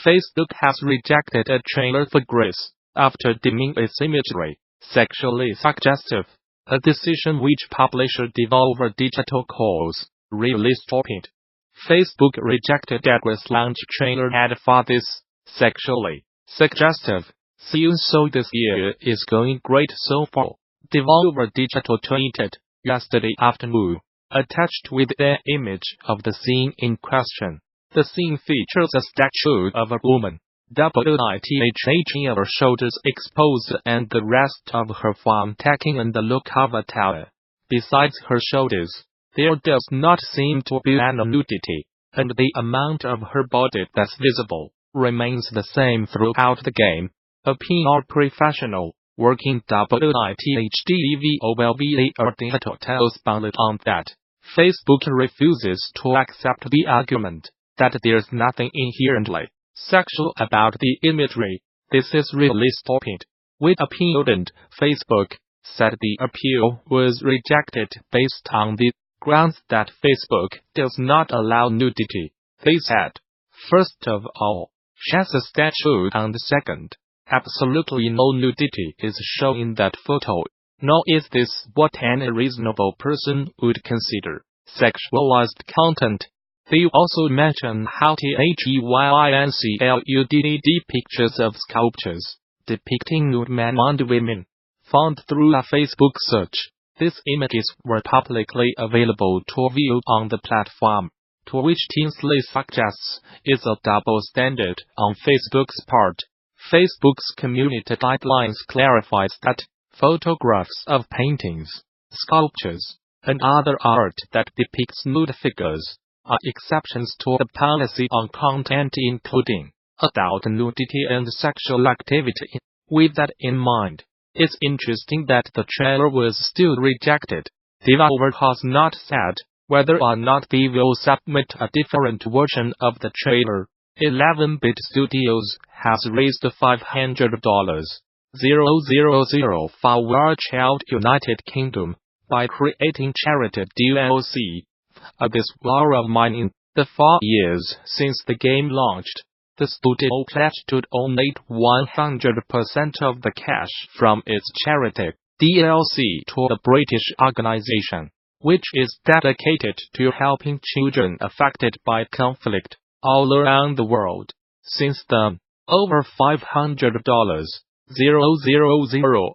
Facebook has rejected a trailer for Gris after deeming its imagery sexually suggestive, a decision which publisher Devolver Digital calls really stupid. Facebook rejected a Gris launch trailer ad for this sexually suggestive scene, so this year is going great so far, Devolver Digital tweeted yesterday afternoon, attached with an image of the scene in question. The scene features a statue of a woman, with her shoulders exposed and the rest of her form taking on the look of a tower. Besides her shoulders, there does not seem to be any nudity, and the amount of her body that's visible remains the same throughout the game. A PR professional working with Devolver Digital tells Bullet on that Facebook refuses to accept the argument that there's nothing inherently sexual about the imagery. This is really stupid. With appeal, and Facebook said the appeal was rejected based on the grounds that Facebook does not allow nudity. They said, first of all, she has a statue, and second, absolutely no nudity is shown in that photo, nor is this what any reasonable person would consider sexualized content. They also mention how THEYINCLUDD pictures of sculptures depicting nude men and women, found through a Facebook search. These images were publicly available to view on the platform, to which Tinsley suggests is a double standard on Facebook's part. Facebook's community guidelines clarifies that photographs of paintings, sculptures, and other art that depicts nude figures are exceptions to the policy on content including adult nudity and sexual activity. With that in mind, it's interesting that the trailer was still rejected. Devolver has not said whether or not they will submit a different version of the trailer. 11-Bit Studios has raised $500,000 for War Child United Kingdom by creating charity DLC. This War of Mine. In the 4 years since the game launched, the studio pledged to donate 100% of the cash from its charity DLC to the British organization, which is dedicated to helping children affected by conflict all around the world. Since then, over $500,000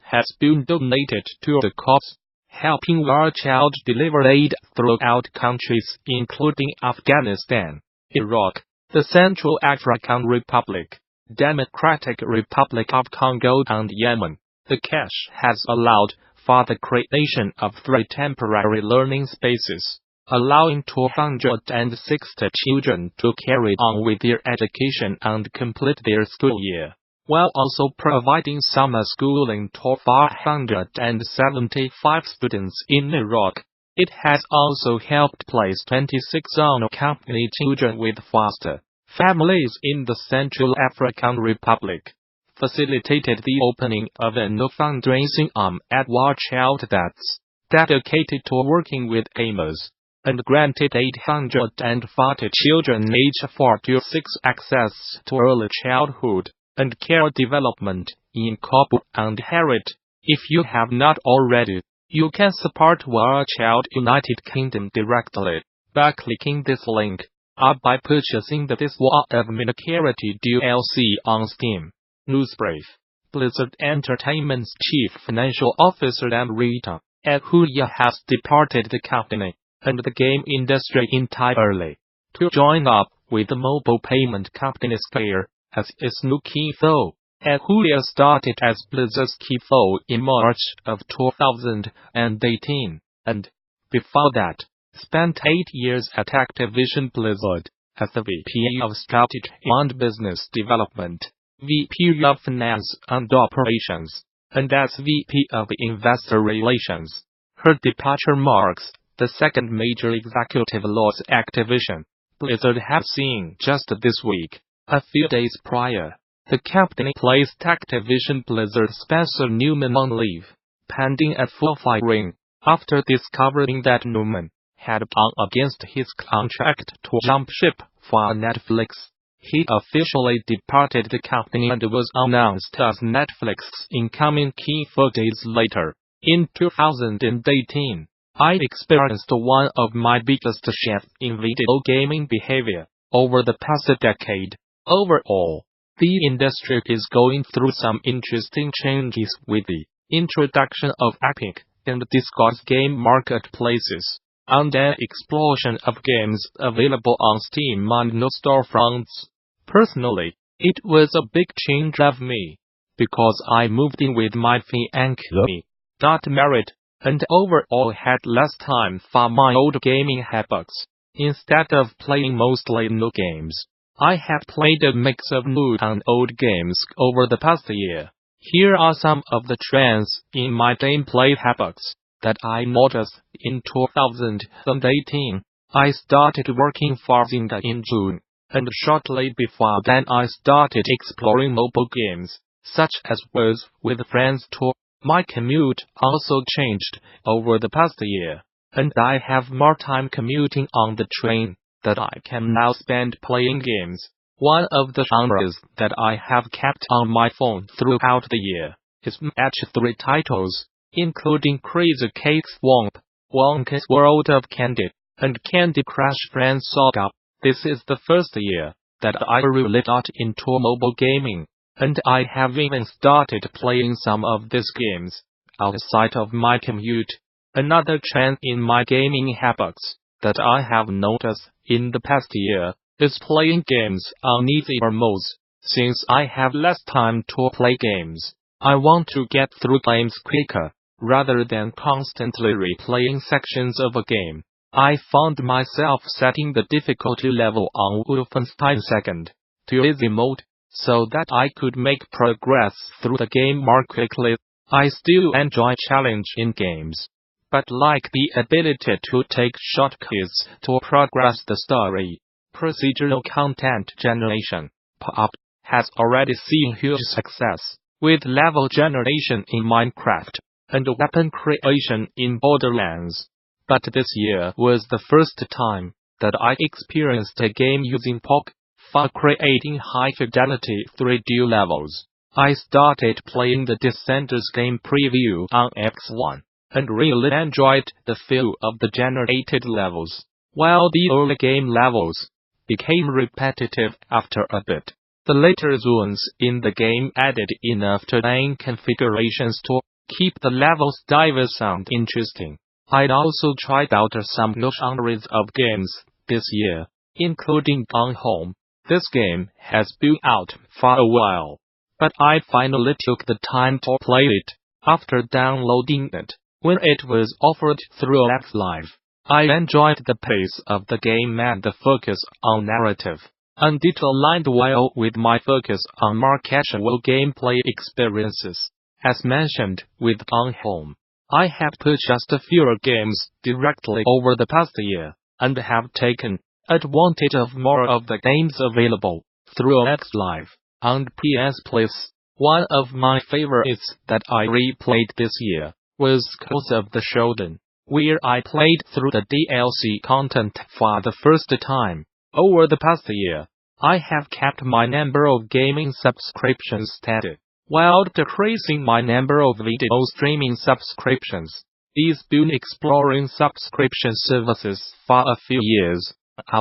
has been donated to the cause, helping War Child deliver aid throughout countries including Afghanistan, Iraq, the Central African Republic, Democratic Republic of Congo, and Yemen. The cash has allowed for the creation of 3 temporary learning spaces, allowing 260 children to carry on with their education and complete their school year, while also providing summer schooling to 475 students in Iraq. It has also helped place 26 unaccompanied children with foster families in the Central African Republic, facilitated the opening of a new fundraising arm at War Child that's dedicated to working with AMers, and granted 840 children aged 4 to 6 access to early childhood and care development in Kabul and Herat. If you have not already, you can support War Child United Kingdom directly by clicking this link, or by purchasing the This War of Mine Charity DLC on Steam. Newsbrief. Blizzard Entertainment's Chief Financial Officer Amrita Ahuja has departed the company and the game industry entirely to join up with the mobile payment company Square as its new CFO. Ahuja started as Blizzard's CFO in March of 2018, and, before that, spent 8 years at Activision Blizzard as the VP of Strategy and Business Development, VP of Finance and Operations, and as VP of Investor Relations. Her departure marks the second major executive loss Activision Blizzard has seen just this week. A few days prior, the company placed Activision Blizzard Spencer Newman on leave, pending a full firing, after discovering that Newman had gone against his contract to jump ship for Netflix. He officially departed the company and was announced as Netflix's incoming king 4 days later. In 2018, I experienced one of my biggest shifts in video gaming behavior over the past decade. Overall, the industry is going through some interesting changes with the introduction of Epic and Discord's game marketplaces, and an explosion of games available on Steam and no storefronts. Personally, it was a big change of me, because I moved in with my fiancé, got married, and overall had less time for my old gaming habits. Instead of playing mostly new games, I have played a mix of new and old games over the past year. Here are some of the trends in my gameplay habits that I noticed in 2018. I started working for Zynga in June, and shortly before then I started exploring mobile games, such as Words with Friends 2. My commute also changed over the past year, and I have more time commuting on the train that I can now spend playing games. One of the genres that I have kept on my phone throughout the year is match-3 titles, including Crazy Cake Swamp, Wonka's World of Candy, and Candy Crush Friends Saga. This is the first year that I really got into mobile gaming, and I have even started playing some of these games outside of my commute. Another trend in my gaming habits that I have noticed in the past year is playing games on easier modes. Since I have less time to play games, I want to get through games quicker, rather than constantly replaying sections of a game. I found myself setting the difficulty level on Wolfenstein 2 to easy mode, so that I could make progress through the game more quickly. I still enjoy challenge in games, but like the ability to take shortcuts to progress the story. Procedural content generation, POP, has already seen huge success, with level generation in Minecraft, and weapon creation in Borderlands. But this year was the first time that I experienced a game using POP for creating high-fidelity 3D levels. I started playing the Descenders game preview on X1, and really enjoyed the feel of the generated levels. While the early game levels became repetitive after a bit, the later zones in the game added enough terrain configurations to keep the level's diverse and interesting. I'd also tried out some new genres of games this year, including Gone Home. This game has been out for a while, but I finally took the time to play it after downloading it when it was offered through Xlive. I enjoyed the pace of the game and the focus on narrative, and it aligned well with my focus on more casual gameplay experiences. As mentioned with Gone Home, I have purchased fewer games directly over the past year, and have taken advantage of more of the games available through Xlive and PS Plus. One of my favorites that I replayed this year was Schools of the Shodan, where I played through the DLC content for the first time. Over the past year, I have kept my number of gaming subscriptions steady, while decreasing my number of video streaming subscriptions. These been exploring subscription services for a few years,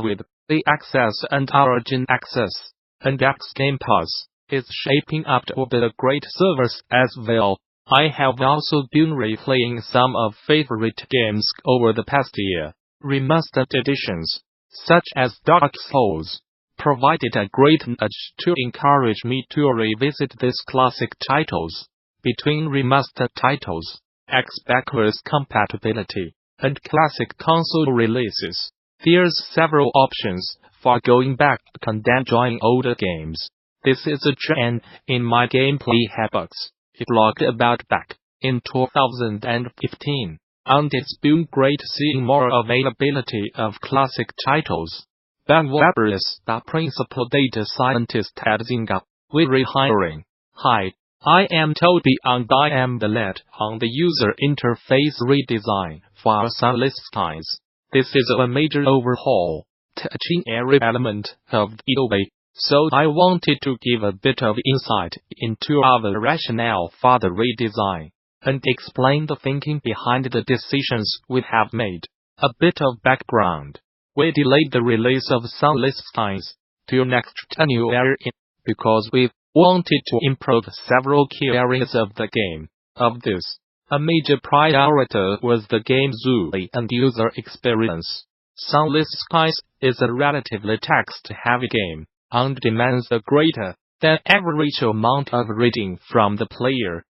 with the Access and Origin Access, and X Game Pass is shaping up to be a great service as well. I have also been replaying some of favorite games over the past year. Remastered editions, such as Dark Souls, provided a great nudge to encourage me to revisit these classic titles. Between remastered titles, X-backwards compatibility, and classic console releases, there's several options for going back and enjoying older games. This is a trend in my gameplay habits. It logged about back in 2015, and it's been great seeing more availability of classic titles. Ben Weber is the principal data scientist at Zynga. We're rehiring. Hi, I am Toby and I am the lead on the user interface redesign for Sunless Skies. This is a major overhaul, touching every element of the way So I wanted to give a bit of insight into our rationale for the redesign, and explain the thinking behind the decisions we have made. A bit of background. We delayed the release of Sunless Skies till next January because we wanted to improve several key areas of the game. Of this, a major priority was the game's UI and user experience. Sunless Skies is a relatively text-heavy game, and demands a greater than average amount of reading from the player.